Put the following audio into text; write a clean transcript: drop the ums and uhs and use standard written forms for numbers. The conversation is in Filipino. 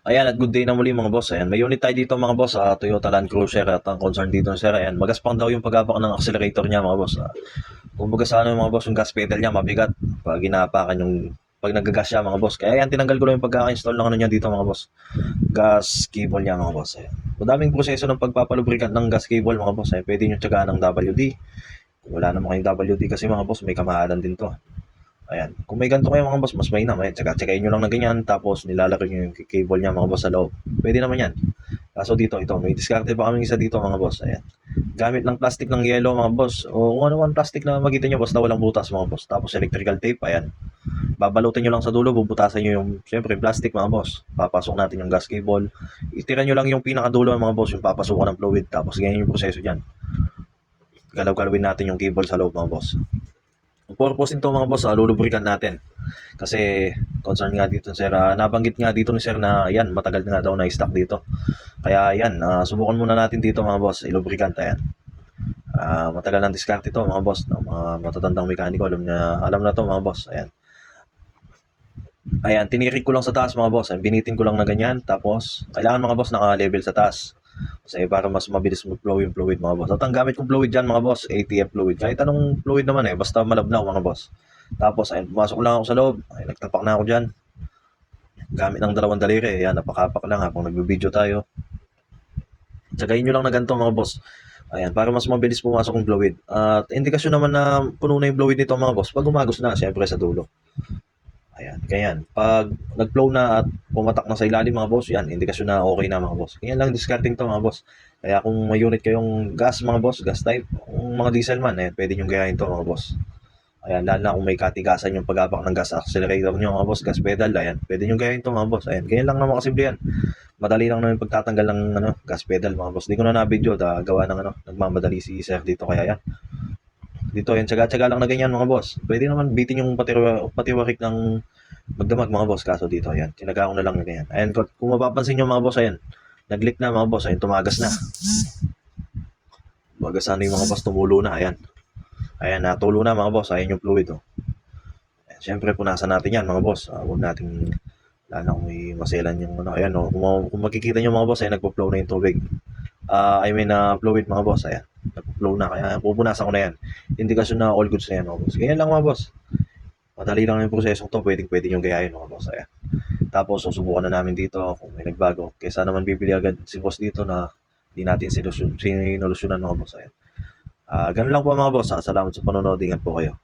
Ayan at good day na muli mga boss. Ayan, may unit tayo dito mga boss sa Toyota Land Cruiser at ang concern dito sir, ayan, magaspang daw yung pag-apak ng accelerator niya mga boss. Kumbaga sa ano mga boss, yung gas pedal niya mabigat pag inaapakan yung pag nagagas siya mga boss. Kaya ayan, tinanggal ko lang yung pagkaka-install ng ano niya dito mga boss. Gas cable niya mga boss. Ayan. Madaming proseso ng pagpapalubricant ng gas cable mga boss. Ayan, pwede nyo tsagaan ng WD. Kung wala naman kayong WD kasi mga boss, may kamahalan din to. Ayan. Kung may ganito kayo mga boss, mas mainam. Ayan, tsaka-tsakain nyo lang na ganyan, tapos nilalagay nyo yung cable niya mga boss sa loob. Pwede naman yan. Kaso dito, ito, may diskarte pa kaming isa dito mga boss. Ayan. Gamit ng plastic ng yellow mga boss. O kung ano man plastic na makita nyo, basta walang butas mga boss. Tapos electrical tape, ayan. Babalutin nyo lang sa dulo, bubutasan nyo yung, syempre, plastic mga boss. Papasok natin yung gas cable. Itira nyo lang yung pinakadulo mga boss, yung papasukan ng fluid. Tapos ganyan yung proseso dyan. Galaw-galawin natin yung cable sa loob mga boss. Ang purpose nito mga boss, lulubrikan natin. Kasi concern nga dito sir, nabanggit nga dito ni sir na yan, matagal nga daw na stock dito. Kaya yan, subukan muna natin dito mga boss, ilubricant yan. Matagal ng diskarte ito mga boss, no? Mga matatandang mekaniko, alam na to mga boss. Ayan. Ayan, tinirik ko lang sa taas mga boss. Ayan, binitin ko lang na ganyan. Tapos, kailangan mga boss naka-level sa taas. Kasi para mas mabilis mag-flow yung fluid mga boss. At ang gamit kong fluid dyan mga boss, ATF fluid. Kahit anong fluid naman basta malabnaw mga boss. Tapos, ayun, pumasok lang ako sa loob. Ayun, nagtapak na ako dyan. Gamit ng dalawang daliri. Ayan, napakapak lang habang nagbe-video tayo. Tsagayin nyo lang na ganito mga boss. Ayan, para mas mabilis pumasok yung fluid. At indikasyon naman na puno na yung fluid nito mga boss. Pag umagos na, syempre sa dulo. Ayan, ganyan. Pag nag-flow na at pumatak na sa ilalim mga boss, yan, indikasyon na okay na mga boss. Ganyan lang discarding to mga boss. Kaya kung may unit kayong gas mga boss, gas type, kung mga diesel man, pwede nyo gayahin to mga boss. Ayan, lalo na kung may katigasan yung pag-apak ng gas accelerator nyo mga boss, gas pedal, ayan, pwede nyo gayahin to mga boss. Ayan, ganyan lang naman kasimple yan. Madali lang naman yung pagtatanggal ng gas pedal mga boss. Di ko na na-video, gawa ng nagmamadali si sir dito kaya yan. Dito yan, tsaga-tsaga lang na ganyan mga boss. Pwede naman bitin yung patiwarik ng magdamag mga boss. Kaso dito, ayan, tinaga ko na lang na ganyan. Ayan, kung mapapansin nyo mga boss, ayan, nag-leak na mga boss, ayan, tumagas na. Tumagas na yung mga boss, tumulo na, ayan. Ayan, natulo na mga boss, ayan yung fluid. Ayan, syempre, punasan natin yan mga boss. Huwag natin, lalo kung may maselan yung ayan, kung makikita nyo mga boss, ayan, nagpo-flow na yung tubig. Fluid mga boss, ayan. Nag-flow na, kaya pupunasan ko na yan. Indikasyon na all goods na yan mga boss. Ganyan lang mga boss. Madali lang yung prosesong to, pwede nyo gayahin mga boss, ayan. Tapos susubukan na namin dito kung may nagbago. Kaysa naman bibili agad si boss dito na hindi natin sinolusyonan mga boss, ayan. Ganun lang po mga boss, salamat sa panonood, ingat po kayo.